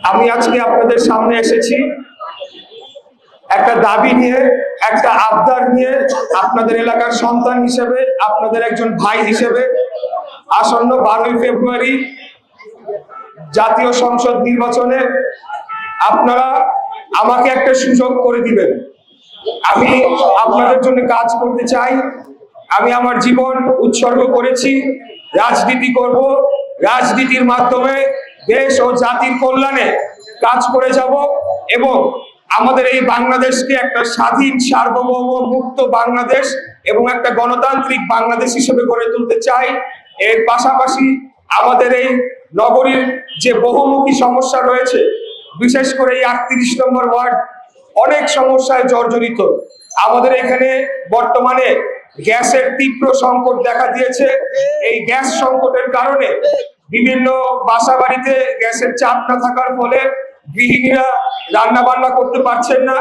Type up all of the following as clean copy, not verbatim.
আমি আজকে আপনাদের সামনে এসেছি একটা দাবি নিয়ে, একটা আবদার নিয়ে। আপনাদের এলাকার সন্তান হিসেবে, আপনাদের একজন ভাই হিসেবে আসন্ন 12ই ফেব্রুয়ারি জাতীয় সংসদ নির্বাচনে আপনারা আমাকে একটা সুযোগ করে দিবেন। আমি আপনাদের জন্য কাজ করতে চাই। আমি আমার জীবন উৎসর্গ করেছি, রাজনীতি করব, রাজনীতির মাধ্যমে দেশ ও জাতির কল্যাণে কাজ করে যাব এবং আমাদের এই বাংলাদেশকে একটা স্বাধীন, সার্বভৌম, মুক্ত বাংলাদেশ এবং একটা গণতান্ত্রিক বাংলাদেশ হিসেবে গড়ে তুলতে চাই। এর পাশাপাশি আমাদের এই নগরীর যে বহুমুখী সমস্যা রয়েছে, বিশেষ করে এই 38 নম্বর ওয়ার্ড অনেক সমস্যায় জর্জরিত। আমাদের এখানে বর্তমানে গ্যাসের তীব্র সংকট দেখা দিয়েছে। এই গ্যাস সংকটের কারণে বিভিন্ন বাসা বাড়িতে গ্যাসের চাপ না থাকার ফলে গৃহিণীরা রান্না বান্না করতে পারছেন না।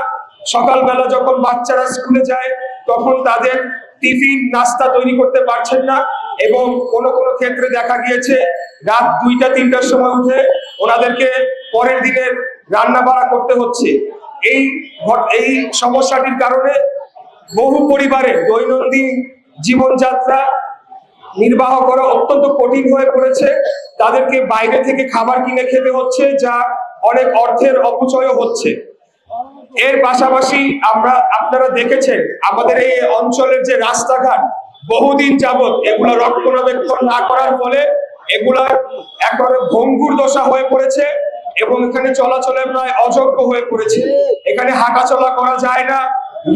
সকালবেলা যখন বাচ্চারা স্কুলে যায় তখন তাদের টিফিন নাস্তা তৈরি করতে পারছেন না এবং কোনো কোনো ক্ষেত্রে দেখা গিয়েছে রাত 2টা-3টার সময় উঠে ওনাদেরকে পরের দিনের রান্না বাড়া করতে হচ্ছে। এই সমস্যাটির কারণে বহু পরিবারের দৈনন্দিন জীবনযাত্রা নির্বাহ করা অত্যন্ত কঠিন হয়ে পড়েছে। তাদেরকে বাইরে থেকে খাবার কিনে খেতে হচ্ছে, যা অনেক অর্থের অপচয় হচ্ছে। এর পাশাপাশি আপনারা দেখেছেন আমাদের এই অঞ্চলের যে রাস্তাঘাট বহুদিন যাবত এগুলো রক্ষণাবেক্ষণ না করার ফলে এগুলার একেবারে ভঙ্গুর দশা হয়ে পড়েছে এবং এখানে চলাচলে প্রায় অযোগ্য হয়ে পড়েছে। এখানে হাঁটা চলা করা যায় না,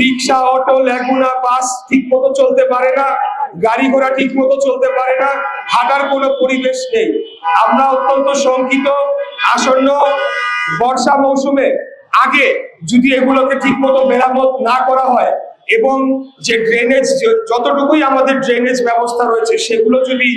রিক্সা, অটো, লেগুনা, বাস ঠিক মতো চলতে পারে না, গাড়ি ঘোড়া ঠিক মতো চলতে পারে না, হাঁটার কোনো পরিবেশ নেই। আমরা অত্যন্ত শঙ্কিত, আসন্ন বর্ষা মৌসুমে আগে যদি এগুলোকে ঠিক মতো মেরামত না করা হয় এবং যে ড্রেনেজ, যতটুকুই আমাদের ড্রেনেজ ব্যবস্থা রয়েছে সেগুলো যদি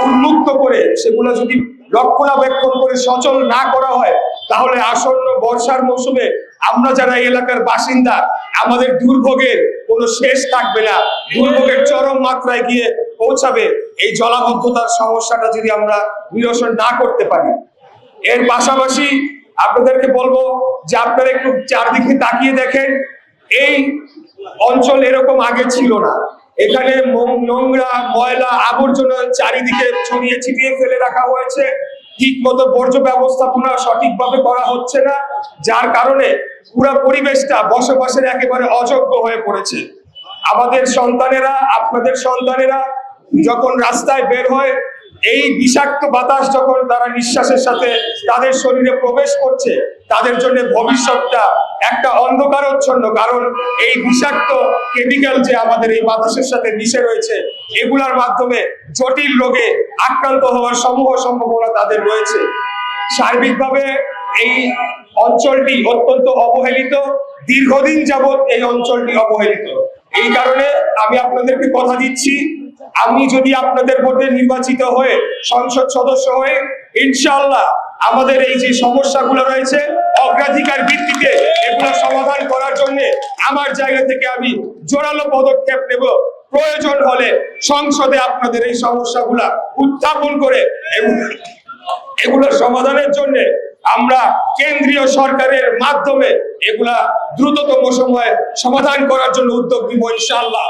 উন্মুক্ত করে, সেগুলো যদি রক্ষণাবেক্ষণ করে সচল না করা হয়, তাহলে আসন্ন বর্ষার মৌসুমে আমরা যারা এলাকার বাসিন্দা, আমাদের দুর্ভোগের কোনো শেষ থাকবে না। দুর্ভোগের চরম মাত্রায় গিয়ে পৌঁছাবে এই জলাবদ্ধতার সমস্যাটা যদি আমরা নিরসন না করতে পারি। এর পাশাপাশি আপনাদেরকে বলবো যে আপনারা একটু চারদিকে তাকিয়ে দেখেন, এই অঞ্চল এরকম আগে ছিল না। এখানে নোংরা, ময়লা, আবর্জনা চারিদিকে ছড়িয়ে ছিটিয়ে ফেলে রাখা হয়েছে। ঠিক মতো বর্জ্য ব্যবস্থাপনা সঠিকভাবে করা হচ্ছে না, যার কারণে পুরো পরিবেশটা বসবাসের একেবারে অযোগ্য হয়ে পড়েছে। আমাদের সন্তানেরা, আপনাদের সন্তানেরা যখন রাস্তায় বের হয়, এই বিষাক্ত বাতাস যখন তারা নিঃশ্বাসের সাথে তাদের শরীরে প্রবেশ করছে, তাদের জন্য ভবিষ্যৎটা একটা অন্ধকারচ্ছন্ন। কারণ এই বিষাক্ত কেমিক্যাল যে আমাদের এই বাতাসের সাথে মিশে রয়েছে, এগুলার মাধ্যমে জটিল রোগে আক্রান্ত হওয়ার সমূহ সম্ভাবনা তাদের রয়েছে। সার্বিকভাবে এই অঞ্চলটি অত্যন্ত অবহেলিত, দীর্ঘদিন যাবৎ এই অঞ্চলটি অবহেলিত। এই কারণে আমি আপনাদেরকে কথা দিচ্ছি, আমি যদি আপনাদের ভোটে নির্বাচিত হয়ে সংসদ সদস্য হয়ে ইনশাআল্লাহ আমাদের এই যে সমস্যাগুলো রয়েছে অগ্রাধিকার ভিত্তিতে এগুলো সমাধান করার জন্য আমার জায়গা থেকে আমি জোরালো পদক্ষেপ নেব। প্রয়োজন হলে সংসদে আপনাদের এই সমস্যাগুলা উত্থাপন করে এগুলো সমাধানের জন্য আমরা কেন্দ্রীয় সরকারের মাধ্যমে এগুলা দ্রুততম সময়ে সমাধান করার জন্য উদ্যোগ নিব ইনশাআল্লাহ।